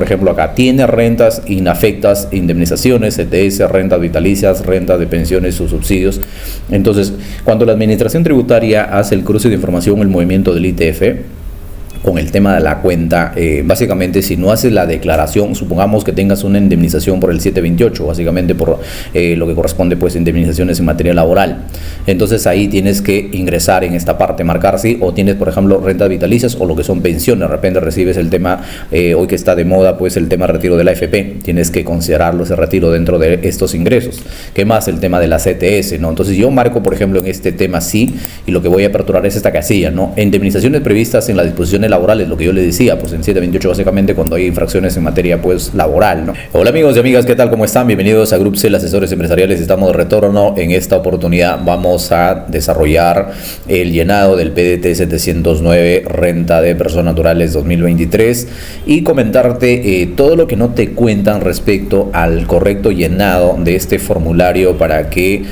ejemplo, acá, tiene rentas inafectas, indemnizaciones, CTS, rentas vitalicias, rentas de pensiones o subsidios. Entonces, cuando la Administración Tributaria hace el cruce de información, el movimiento del ITF, con el tema de la cuenta, básicamente si no haces la declaración, supongamos que tengas una indemnización por el 728, básicamente por lo que corresponde pues indemnizaciones en materia laboral, entonces ahí tienes que ingresar en esta parte, marcar si o tienes por ejemplo rentas vitalicias o lo que son pensiones, de repente recibes el tema, hoy que está de moda pues el tema retiro de la AFP, tienes que considerarlo ese retiro dentro de estos ingresos. ¿Qué más? El tema de la CTS, ¿no? Entonces yo marco por ejemplo en este tema sí, y lo que voy a aperturar es esta casilla, ¿no? Indemnizaciones previstas en las disposiciones laborales, lo que yo le decía, pues en 728 básicamente cuando hay infracciones en materia pues laboral, ¿no? Hola amigos y amigas, ¿qué tal? ¿Cómo están? Bienvenidos a Grup Cel Asesores Empresariales. Estamos de retorno. En esta oportunidad vamos a desarrollar el llenado del PDT 709 Renta de Personas Naturales 2023 y comentarte todo lo que no te cuentan respecto al correcto llenado de este formulario para que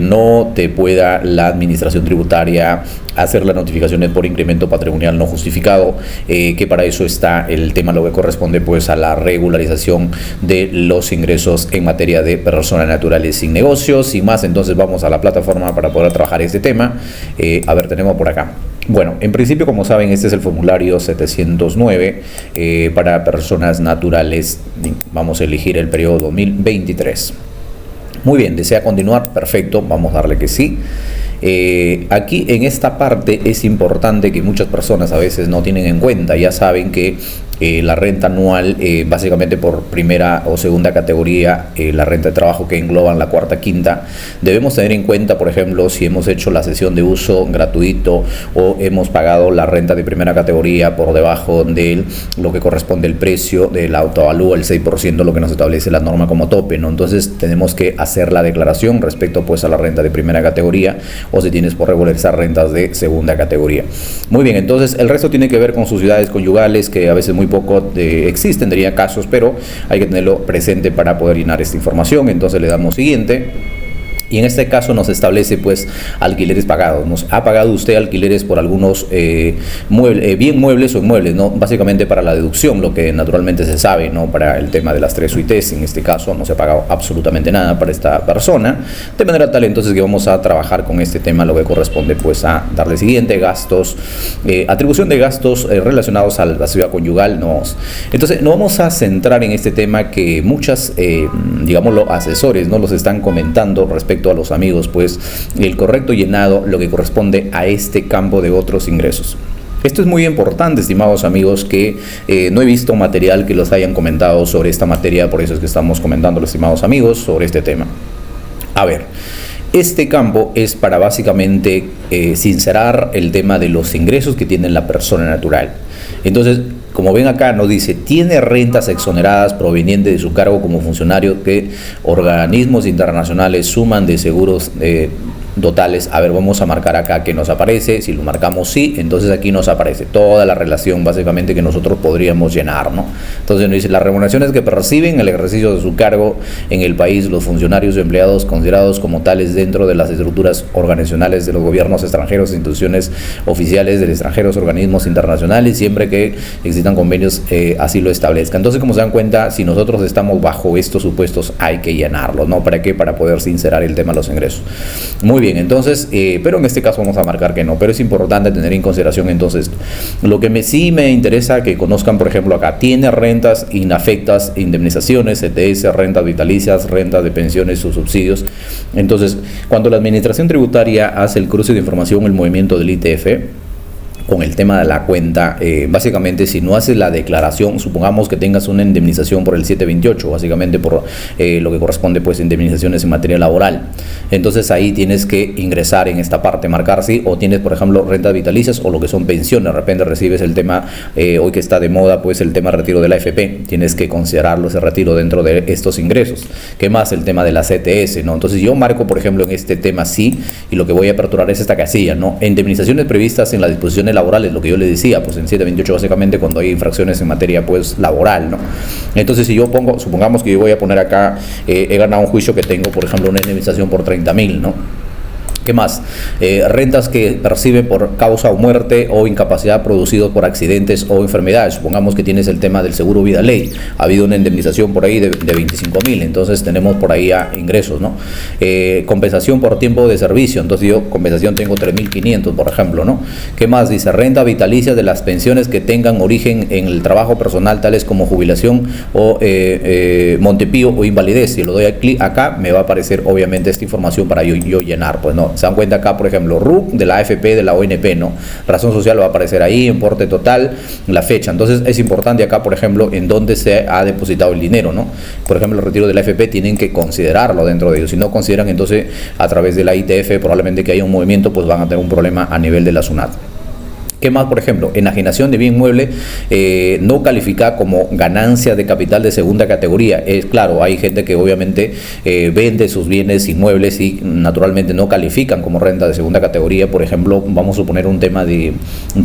no te pueda la Administración Tributaria hacer las notificaciones por incremento patrimonial no justificado, que para eso está el tema, lo que corresponde pues a la regularización de los ingresos en materia de personas naturales sin negocios. Sin más, entonces vamos a la plataforma para poder trabajar este tema. A ver, tenemos por acá. Bueno, en principio, como saben, este es el formulario 709 para personas naturales. Vamos a elegir el periodo 2023. Muy bien, ¿desea continuar? Perfecto, vamos a darle que sí. Aquí en esta parte es importante que muchas personas a veces no tienen en cuenta. Ya saben que la renta anual, básicamente por primera o segunda categoría, la renta de trabajo que engloban la cuarta, quinta, debemos tener en cuenta, por ejemplo, si hemos hecho la sesión de uso gratuito o hemos pagado la renta de primera categoría por debajo de lo que corresponde el precio del autoavalúo, el 6%, lo que nos establece la norma como tope, ¿no? Entonces tenemos que hacer la declaración respecto pues a la renta de primera categoría, o si tienes por regularizar rentas de segunda categoría. Muy bien, entonces el resto tiene que ver con sus ciudades conyugales, que a veces muy poco existen, diría casos, pero hay que tenerlo presente para poder llenar esta información. Entonces le damos siguiente. Y en este caso nos establece pues alquileres pagados. Nos ha pagado usted alquileres por algunos bien muebles o inmuebles, ¿no? Básicamente para la deducción, lo que naturalmente se sabe, ¿no? Para el tema de las 3 UITs, en este caso no se ha pagado absolutamente nada para esta persona, de manera tal entonces que vamos a trabajar con este tema, lo que corresponde pues a darle siguiente, gastos, atribución de gastos relacionados a la ciudad conyugal, ¿no? Entonces nos vamos a centrar en este tema que muchas, digámoslo, asesores, ¿no? Los están comentando respecto a los amigos, pues el correcto llenado, lo que corresponde a este campo de otros ingresos. Esto es muy importante, estimados amigos, que no he visto material que los hayan comentado sobre esta materia, por eso es que estamos comentando, los estimados amigos, sobre este tema. A ver, este campo es para básicamente sincerar el tema de los ingresos que tiene la persona natural. Entonces, como ven acá, nos dice, tiene rentas exoneradas provenientes de su cargo como funcionario que organismos internacionales suman de seguros totales. A ver, vamos a marcar acá que nos aparece. Si lo marcamos sí, entonces aquí nos aparece toda la relación básicamente que nosotros podríamos llenar, ¿no? Entonces nos dice, las remuneraciones que perciben el ejercicio de su cargo en el país los funcionarios o empleados considerados como tales dentro de las estructuras organizacionales de los gobiernos extranjeros, instituciones oficiales del extranjero, organismos internacionales, siempre que existan convenios así lo establezcan. Entonces, como se dan cuenta, si nosotros estamos bajo estos supuestos, hay que llenarlos, ¿no? ¿Para qué? Para poder sincerar el tema de los ingresos. Muy bien, entonces, pero en este caso vamos a marcar que no, pero es importante tener en consideración entonces lo que sí me interesa que conozcan, por ejemplo, acá, tiene rentas inafectas, indemnizaciones, CTS, rentas vitalicias, rentas de pensiones o subsidios. Entonces, cuando la Administración Tributaria hace el cruce de información, el movimiento del ITF, con el tema de la cuenta, básicamente si no haces la declaración, supongamos que tengas una indemnización por el 728, básicamente por lo que corresponde pues indemnizaciones en materia laboral, entonces ahí tienes que ingresar en esta parte, marcar sí, o tienes por ejemplo rentas vitalicias o lo que son pensiones, de repente recibes el tema, hoy que está de moda pues el tema retiro de la AFP, tienes que considerarlo ese retiro dentro de estos ingresos. ¿Qué más? El tema de la CTS, ¿no? Entonces yo marco por ejemplo en este tema sí, y lo que voy a aperturar es esta casilla, ¿no? Indemnizaciones previstas en las disposiciones laborales, lo que yo le decía, pues en 728 básicamente cuando hay infracciones en materia pues laboral, ¿no? Entonces si yo pongo, supongamos que yo voy a poner acá, he ganado un juicio que tengo, por ejemplo, una indemnización por 30.000, ¿no? ¿Qué más? Rentas que percibe por causa o muerte o incapacidad producidos por accidentes o enfermedades. Supongamos que tienes el tema del seguro vida ley. Ha habido una indemnización por ahí de 25.000, entonces tenemos por ahí a ingresos, ¿no? Compensación por tiempo de servicio. Entonces yo compensación tengo 3.500, por ejemplo, ¿no? ¿Qué más? Dice renta vitalicia de las pensiones que tengan origen en el trabajo personal, tales como jubilación o Montepío o invalidez. Si lo doy a clic acá, me va a aparecer obviamente esta información para yo llenar, pues no. Se dan cuenta acá, por ejemplo, RUC de la AFP, de la ONP, ¿no? Razón social va a aparecer ahí, importe total, la fecha. Entonces es importante acá, por ejemplo, en dónde se ha depositado el dinero, ¿no? Por ejemplo, el retiro de la AFP tienen que considerarlo dentro de ellos. Si no consideran, entonces a través de la ITF probablemente que haya un movimiento, pues van a tener un problema a nivel de la SUNAT. ¿Qué más? Por ejemplo, enajenación de bien inmueble no califica como ganancia de capital de segunda categoría. Es claro, hay gente que obviamente vende sus bienes inmuebles y naturalmente no califican como renta de segunda categoría. Por ejemplo, vamos a suponer un tema de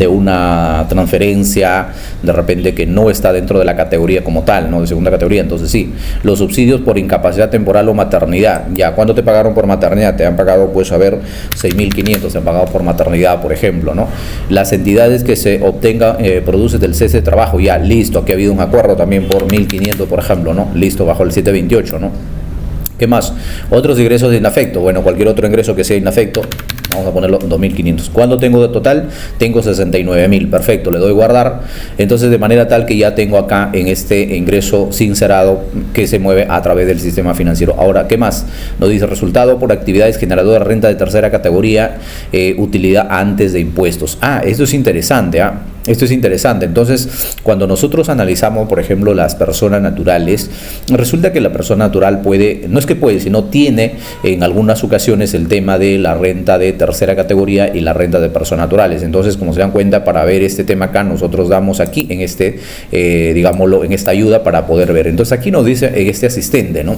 una transferencia de repente que no está dentro de la categoría como tal, ¿no? De segunda categoría. Entonces sí, los subsidios por incapacidad temporal o maternidad. Ya, ¿cuánto te pagaron por maternidad? Te han pagado, pues a ver, 6.500 se han pagado por maternidad, por ejemplo, ¿no? Las entidades que se obtenga produces del cese de trabajo, ya listo, aquí ha habido un acuerdo también por 1.500, por ejemplo, ¿no? Listo, bajo el 728, ¿no? ¿Qué más? Otros ingresos de inafecto, bueno, cualquier otro ingreso que sea inafecto, vamos a ponerlo 2.500. ¿Cuánto tengo de total? Tengo 69.000, perfecto, le doy guardar. Entonces de manera tal que ya tengo acá en este ingreso sincerado que se mueve a través del sistema financiero. Ahora, ¿qué más? Nos dice resultado por actividades generadoras de renta de tercera categoría, utilidad antes de impuestos. Esto es interesante, Esto es interesante. Entonces, cuando nosotros analizamos, por ejemplo, las personas naturales, resulta que la persona natural puede, no es que puede, sino tiene en algunas ocasiones el tema de la renta de tercera categoría y la renta de personas naturales. Entonces, como se dan cuenta, para ver este tema acá, nosotros damos aquí en este, digámoslo, en esta ayuda para poder ver. Entonces, aquí nos dice en este asistente, ¿no?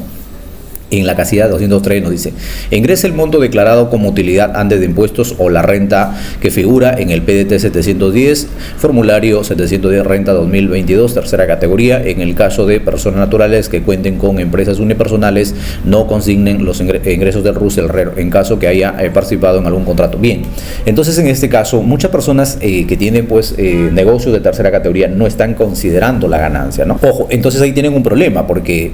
En la casilla 203 nos dice, ingresa el monto declarado como utilidad antes de impuestos o la renta que figura en el PDT 710, formulario 710 renta 2022, tercera categoría. En el caso de personas naturales que cuenten con empresas unipersonales, no consignen los ingresos del RUS el RER en caso que haya participado en algún contrato. Bien, entonces en este caso, muchas personas que tienen pues negocios de tercera categoría no están considerando la ganancia, ¿no? Ojo, entonces ahí tienen un problema porque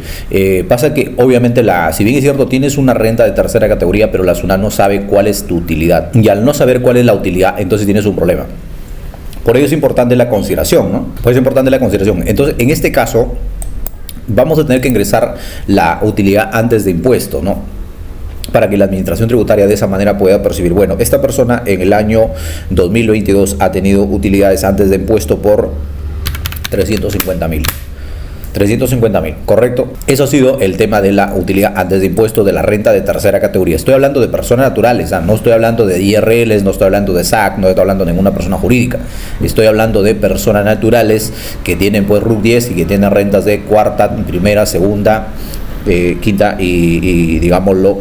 pasa que obviamente si bien es cierto, tienes una renta de tercera categoría, pero la SUNAT no sabe cuál es tu utilidad. Y al no saber cuál es la utilidad, entonces tienes un problema. Por ello es importante la consideración, ¿no? Por eso es importante la consideración. Entonces, en este caso, vamos a tener que ingresar la utilidad antes de impuesto, ¿no? Para que la administración tributaria de esa manera pueda percibir, bueno, esta persona en el año 2022 ha tenido utilidades antes de impuesto por 350.000. 350.000, ¿correcto? Eso ha sido el tema de la utilidad antes de impuesto de la renta de tercera categoría. Estoy hablando de personas naturales, no estoy hablando de IRLs, no estoy hablando de SAC, no estoy hablando de ninguna persona jurídica. Estoy hablando de personas naturales que tienen pues RUC 10 y que tienen rentas de cuarta, primera, segunda, quinta y digámoslo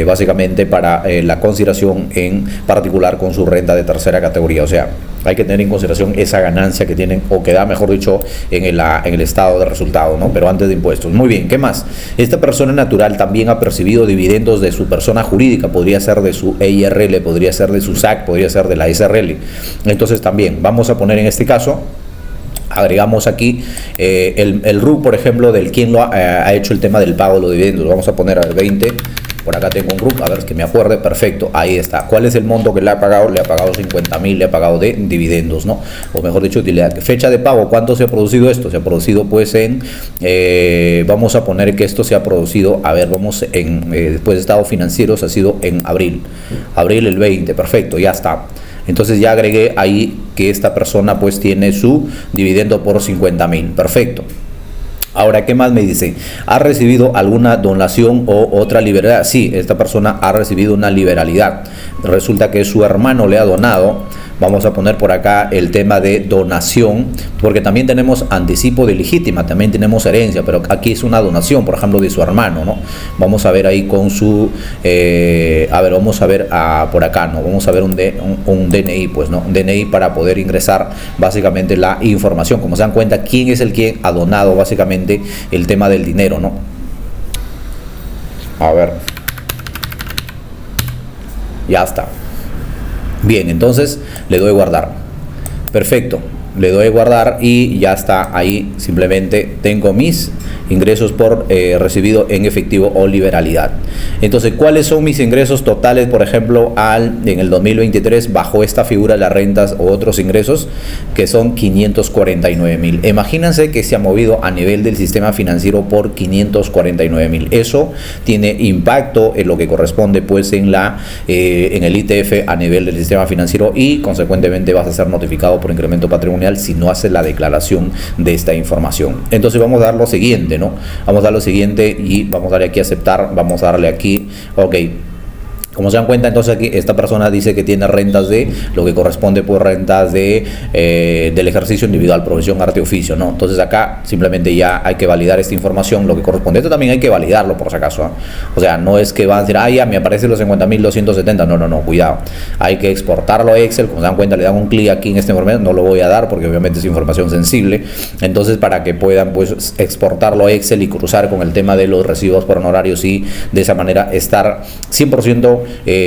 básicamente para la consideración en particular con su renta de tercera categoría. O sea, hay que tener en consideración esa ganancia que tienen o que da, mejor dicho, en el estado de resultado, ¿no? Pero antes de impuestos. Muy bien, ¿qué más? Esta persona natural también ha percibido dividendos de su persona jurídica, podría ser de su EIRL, podría ser de su SAC, podría ser de la SRL. Entonces también vamos a poner en este caso, agregamos aquí el RUC, por ejemplo, del quien lo ha hecho el tema del pago de los dividendos. Vamos a poner al 20. Por acá tengo un RUC, a ver que me acuerde, perfecto, ahí está. ¿Cuál es el monto que le ha pagado? Le ha pagado 50.000, le ha pagado de dividendos, ¿no? O mejor dicho, utilidad. Fecha de pago, ¿cuánto se ha producido esto? Se ha producido pues vamos a poner que esto se ha producido, a ver, vamos después de estados financieros, ha sido en abril el 20, perfecto, ya está. Entonces ya agregué ahí que esta persona pues tiene su dividendo por 50.000, perfecto. Ahora, ¿qué más me dice? ¿Ha recibido alguna donación o otra liberalidad? Sí, esta persona ha recibido una liberalidad. Resulta que su hermano le ha donado. Vamos a poner por acá el tema de donación, porque también tenemos anticipo de legítima, también tenemos herencia, pero aquí es una donación, por ejemplo, de su hermano, ¿no? Vamos a ver ahí con su, vamos a ver por acá, ¿no? Vamos a ver un DNI, pues, ¿no? Un DNI para poder ingresar básicamente la información. Como se dan cuenta, quién es el quien ha donado básicamente el tema del dinero, ¿no? A ver. Ya está. Bien, entonces le doy guardar. Perfecto. Le doy guardar y ya está ahí. Simplemente tengo mis ingresos por recibido en efectivo o liberalidad. Entonces, ¿cuáles son mis ingresos totales, por ejemplo, en el 2023 bajo esta figura de las rentas o otros ingresos, que son 549.000? Imagínense que se ha movido a nivel del sistema financiero por 549.000. Eso tiene impacto en lo que corresponde pues en el ITF a nivel del sistema financiero, y consecuentemente vas a ser notificado por incremento patrimonial si no haces la declaración de esta información. Entonces vamos a dar lo siguiente, ¿no? Vamos a dar lo siguiente y vamos a darle aquí a aceptar, vamos a darle aquí, ok. Como se dan cuenta, entonces aquí esta persona dice que tiene rentas de lo que corresponde por rentas del ejercicio individual, profesión, arte, oficio, ¿no? Entonces acá simplemente ya hay que validar esta información, lo que corresponde. Esto también hay que validarlo por si acaso, ¿eh? O sea, no es que van a decir, ya me aparecen los 50.270, no, cuidado. Hay que exportarlo a Excel. Como se dan cuenta, le dan un clic aquí en este momento, no lo voy a dar porque obviamente es información sensible. Entonces, para que puedan pues exportarlo a Excel y cruzar con el tema de los recibos por honorarios, y de esa manera estar 100%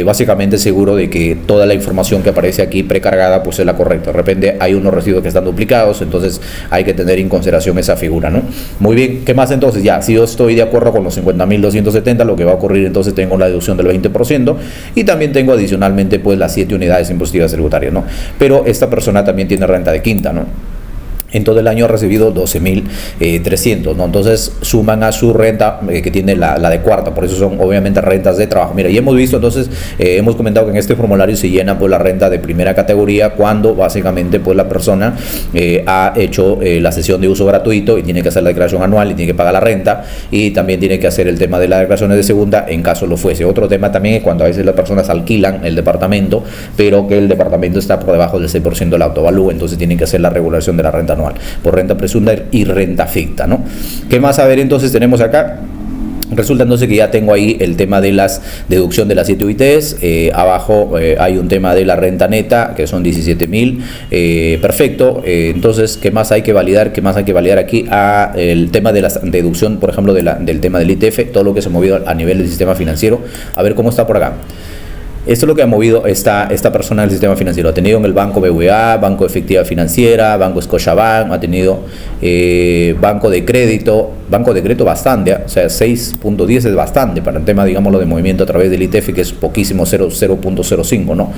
básicamente seguro de que toda la información que aparece aquí precargada pues es la correcta. De repente hay unos residuos que están duplicados, entonces hay que tener en consideración esa figura, ¿no? Muy bien, ¿qué más entonces? Ya, si yo estoy de acuerdo con los 50.270, lo que va a ocurrir entonces, tengo la deducción del 20% y también tengo adicionalmente pues las 7 unidades impositivas tributarias, ¿no? Pero esta persona también tiene renta de quinta, ¿no? En todo el año ha recibido 12.300, ¿no? Entonces suman a su renta que tiene la de cuarta, por eso son obviamente rentas de trabajo. Mira, y hemos visto entonces, hemos comentado que en este formulario se llena pues la renta de primera categoría cuando básicamente pues la persona ha hecho la sesión de uso gratuito y tiene que hacer la declaración anual y tiene que pagar la renta, y también tiene que hacer el tema de las declaraciones de segunda en caso lo fuese. Otro tema también es cuando a veces las personas alquilan el departamento, pero que el departamento está por debajo del 6% del autovalúo, entonces tienen que hacer la regulación de la renta anual por renta presunta y renta ficta, ¿no? ¿Qué más? A ver, entonces tenemos acá. Resulta entonces que ya tengo ahí el tema de las deducción de las 7 UITs, abajo hay un tema de la renta neta que son 17.000, perfecto. Entonces, ¿qué más hay que validar? ¿Qué más hay que validar aquí? El tema de la deducción, por ejemplo, del tema del ITF, todo lo que se ha movido a nivel del sistema financiero. A ver cómo está por acá. Esto es lo que ha movido esta persona del sistema financiero. Ha tenido en el Banco BBVA, Banco Efectiva Financiera, Banco Scotiabank, ha tenido Banco de Crédito bastante, o sea, 6.10 es bastante para el tema, digámoslo, de movimiento a través del ITF, que es poquísimo, 0.05, ¿no?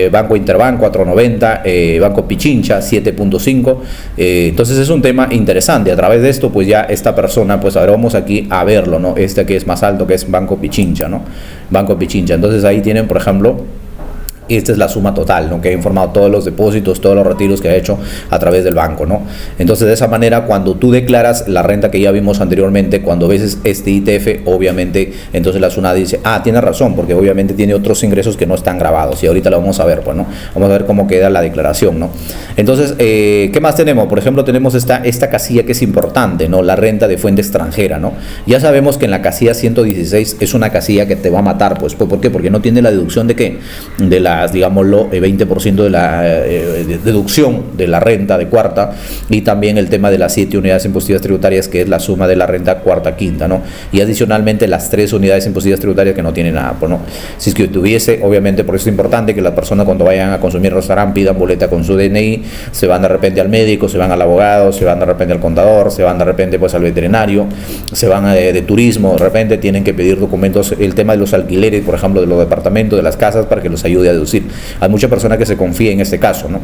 Banco Interbank 4.90, Banco Pichincha 7.5, entonces es un tema interesante. A través de esto, pues ya esta persona, pues ahora vamos aquí a verlo, ¿no? Este que es más alto, que es Banco Pichincha, ¿no? Banco Pichincha. Entonces ahí tienen, por ejemplo, esta es la suma total, ¿no? Que ha informado todos los depósitos, todos los retiros que ha hecho a través del banco, ¿no? Entonces, de esa manera, cuando tú declaras la renta que ya vimos anteriormente, cuando ves este ITF, obviamente, entonces la SUNAT dice, tiene razón, porque obviamente tiene otros ingresos que no están grabados, y ahorita lo vamos a ver, pues, ¿no? Vamos a ver cómo queda la declaración, ¿no? Entonces, ¿qué más tenemos? Por ejemplo, tenemos esta casilla que es importante, ¿no? La renta de fuente extranjera, ¿no? Ya sabemos que en la casilla 116 es una casilla que te va a matar, pues, ¿por qué? Porque no tiene la deducción de ¿qué? De la digámoslo, 20% de la deducción de la renta de cuarta, y también el tema de las 7 unidades impositivas tributarias, que es la suma de la renta cuarta quinta, ¿no? Y adicionalmente las 3 unidades impositivas tributarias que no tienen nada, pues, ¿no? Si es que tuviese, obviamente, por eso es importante que las personas cuando vayan a consumir restaurante pidan boleta con su DNI, se van de repente al médico, se van al abogado, se van de repente al contador, se van de repente pues al veterinario, se van de turismo, de repente tienen que pedir documentos, el tema de los alquileres, por ejemplo, de los departamentos, de las casas, para que los ayude a deducir. Hay mucha persona que se confía en este caso, ¿no?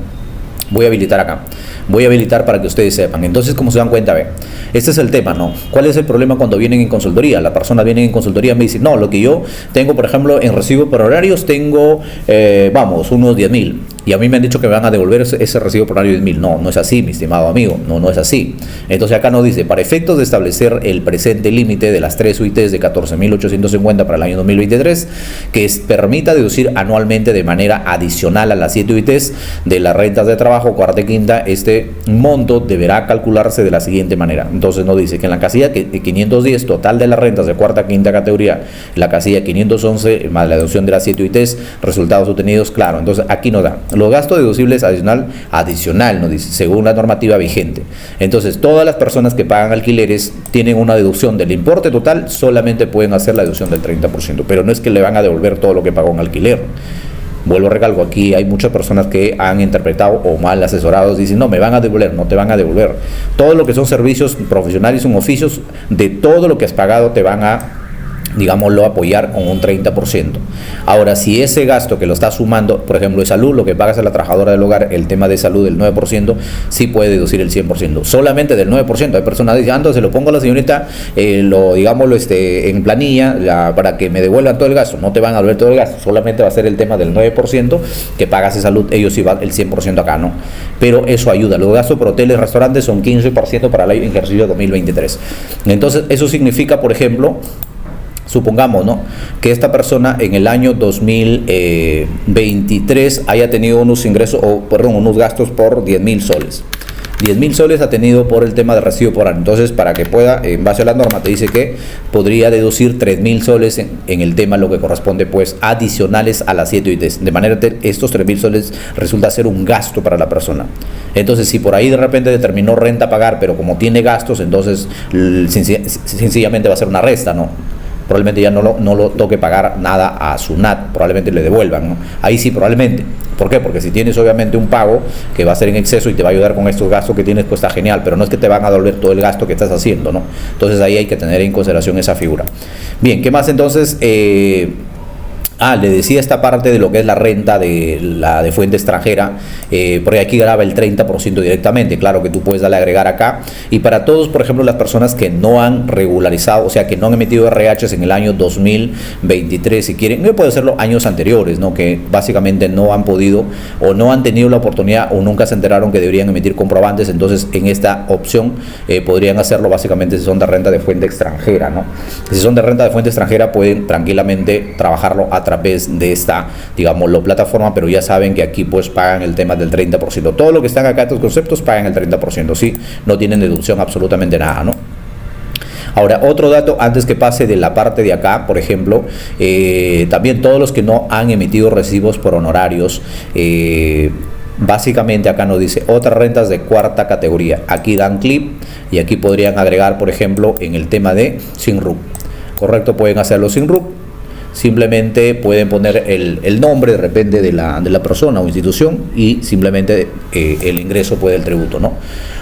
Voy a habilitar acá. Voy a habilitar para que ustedes sepan. Entonces, como se dan cuenta, este es el tema, ¿no? ¿Cuál es el problema cuando vienen en consultoría? La persona viene en consultoría y me dice, no, lo que yo tengo, por ejemplo, en recibo por horarios, tengo, unos 10.000. Y a mí me han dicho que me van a devolver ese recibo por horario de 10.000. No, no es así, mi estimado amigo. No es así. Entonces, acá nos dice, para efectos de establecer el presente límite de las 3 UITs de 14.850 para el año 2023, que permita deducir anualmente de manera adicional a las 7 UITs de las rentas de trabajo, cuarta y quinta, este monto deberá calcularse de la siguiente manera. Entonces nos dice que en la casilla 510, total de las rentas de cuarta quinta categoría, la casilla 511 más la deducción de las 7 UITs, resultados obtenidos, claro. Entonces aquí nos da Los gastos deducibles adicional, nos dice, según la normativa vigente. Entonces, todas las personas que pagan alquileres tienen una deducción del importe total, solamente pueden hacer la deducción del 30%, pero no es que le van a devolver todo lo que pagó en alquiler. Vuelvo a recalco, aquí hay muchas personas que han interpretado o mal asesorados, dicen, no, me van a devolver, no te van a devolver. Todo lo que son servicios profesionales son oficios, de todo lo que has pagado te van a, digámoslo, apoyar con un 30%. Ahora, si ese gasto que lo está sumando, por ejemplo, de salud, lo que pagas a la trabajadora del hogar, el tema de salud del 9%, sí puede deducir el 100%, solamente del 9%. Hay personas que dicen, se lo pongo a la señorita, digámoslo, en planilla, para que me devuelvan todo el gasto. No te van a devolver todo el gasto, solamente va a ser el tema del 9% que pagas de salud, ellos sí van el 100% acá, ¿no? Pero eso ayuda. Los gastos por hoteles y restaurantes son 15% para el ejercicio 2023. Entonces, eso significa, por ejemplo, supongamos, ¿no?, que esta persona en el año 2023 haya tenido unos ingresos, unos gastos por 10.000 soles. 10.000 soles ha tenido por el tema de recibo por año. Entonces, para que pueda, en base a la norma, te dice que podría deducir 3.000 soles en el tema, lo que corresponde, pues, adicionales a las 7 UITs. De manera que estos 3.000 soles resulta ser un gasto para la persona. Entonces, si por ahí de repente determinó renta a pagar, pero como tiene gastos, entonces sencillamente va a ser una resta, ¿no? Probablemente ya no lo toque pagar nada a SUNAT, probablemente le devuelvan, ¿no? Ahí sí, probablemente. ¿Por qué? Porque si tienes obviamente un pago que va a ser en exceso y te va a ayudar con estos gastos que tienes, pues está genial, pero no es que te van a devolver todo el gasto que estás haciendo, ¿no? Entonces ahí hay que tener en consideración esa figura. Bien, ¿qué más entonces? Le decía esta parte de lo que es la renta de fuente extranjera, porque aquí graba el 30% directamente. Claro que tú puedes darle a agregar acá. Y para todos, por ejemplo, las personas que no han regularizado, o sea, que no han emitido RHs en el año 2023, si quieren, no puede hacerlo años anteriores, ¿no?, que básicamente no han podido o no han tenido la oportunidad o nunca se enteraron que deberían emitir comprobantes. Entonces, en esta opción podrían hacerlo básicamente si son de renta de fuente extranjera, ¿no? Si son de renta de fuente extranjera, pueden tranquilamente trabajarlo a través de esta, digámoslo, plataforma, pero ya saben que aquí pues pagan el tema del 30%. Todo lo que están acá, estos conceptos, pagan el 30%, ¿sí? No tienen deducción absolutamente nada, ¿no? Ahora, otro dato antes que pase de la parte de acá, por ejemplo, también todos los que no han emitido recibos por honorarios, básicamente acá nos dice otras rentas de cuarta categoría. Aquí dan clip y aquí podrían agregar, por ejemplo, en el tema de sin RUC. Correcto, pueden hacerlo sin RUC. Simplemente pueden poner el nombre de repente de la persona o institución y simplemente el ingreso puede el tributo, ¿no?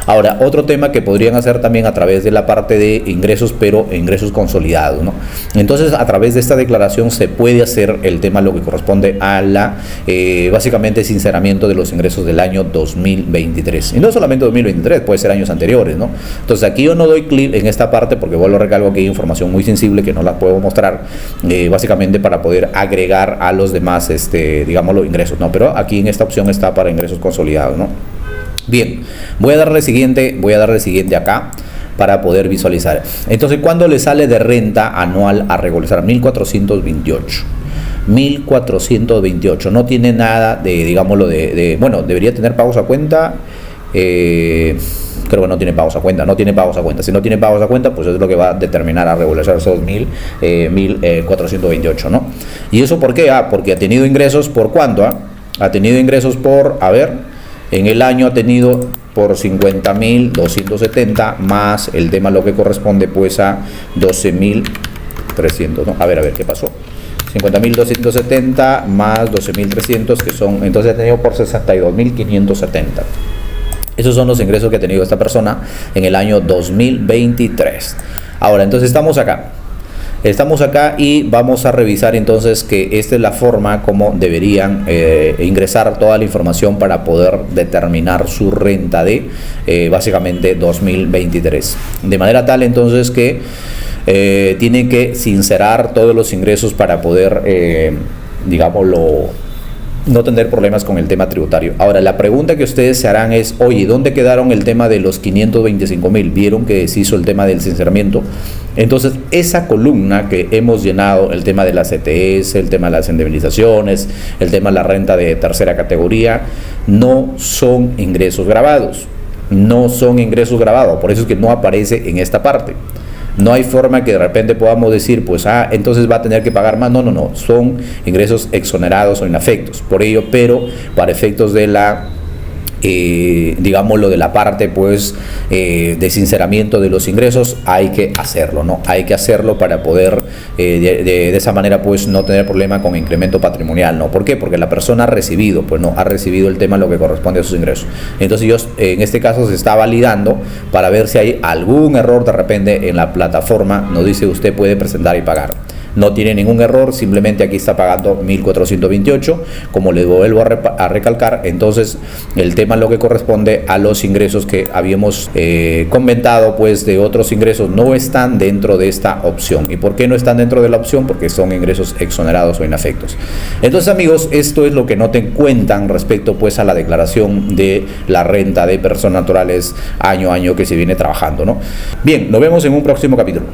Ahora, otro tema que podrían hacer también a través de la parte de ingresos, pero ingresos consolidados, ¿no? Entonces, a través de esta declaración se puede hacer el tema, lo que corresponde a la, básicamente, sinceramiento de los ingresos del año 2023. Y no solamente 2023, puede ser años anteriores, ¿no? Entonces, aquí yo no doy clic en esta parte porque vuelvo a recalco que hay información muy sensible que no la puedo mostrar, básicamente para poder agregar a los demás, digámoslo, ingresos, ¿no? Pero aquí en esta opción está para ingresos consolidados, ¿no? Bien, voy a darle siguiente acá para poder visualizar. Entonces, ¿cuándo le sale de renta anual a regularizar? 1428. No tiene nada de, digámoslo, bueno, debería tener pagos a cuenta. Creo que no tiene pagos a cuenta. Si no tiene pagos a cuenta, pues es lo que va a determinar a regularizar esos 1428, ¿no? ¿Y eso por qué? Porque ha tenido ingresos por cuánto, ha tenido ingresos por, en el año ha tenido por 50.270 más el tema, lo que corresponde pues a 12.300, ¿no? A ver, ¿qué pasó? 50.270 más 12.300, que son, entonces ha tenido por 62.570. Esos son los ingresos que ha tenido esta persona en el año 2023. Ahora, entonces estamos acá y vamos a revisar entonces que esta es la forma como deberían ingresar toda la información para poder determinar su renta de básicamente 2023. De manera tal entonces que tienen que sincerar todos los ingresos para poder, digámoslo, no tener problemas con el tema tributario. Ahora, la pregunta que ustedes se harán es, oye, ¿dónde quedaron el tema de los 525.000? ¿Vieron que se hizo el tema del sinceramiento? Entonces, esa columna que hemos llenado, el tema de las ETS, el tema de las indemnizaciones, el tema de la renta de tercera categoría, no son ingresos grabados. Por eso es que no aparece en esta parte. No hay forma que de repente podamos decir, pues, entonces va a tener que pagar más. No, no, no. Son ingresos exonerados o inafectos. Por ello, pero para efectos de la digámoslo, de la parte pues de sinceramiento de los ingresos, hay que hacerlo, ¿no? Hay que hacerlo para poder de esa manera pues no tener problema con incremento patrimonial, ¿no? ¿Por qué? Porque la persona ha recibido, pues no ha recibido el tema lo que corresponde a sus ingresos. Entonces yo, en este caso se está validando para ver si hay algún error de repente en la plataforma. Nos dice usted puede presentar y pagar. No tiene ningún error, simplemente aquí está pagando 1.428, como le vuelvo a recalcar. Entonces el tema lo que corresponde a los ingresos que habíamos comentado, pues de otros ingresos no están dentro de esta opción. ¿Y por qué no están dentro de la opción? Porque son ingresos exonerados o inafectos. Entonces, amigos, esto es lo que no te cuentan respecto pues a la declaración de la renta de personas naturales año a año que se viene trabajando, ¿no? Bien, nos vemos en un próximo capítulo.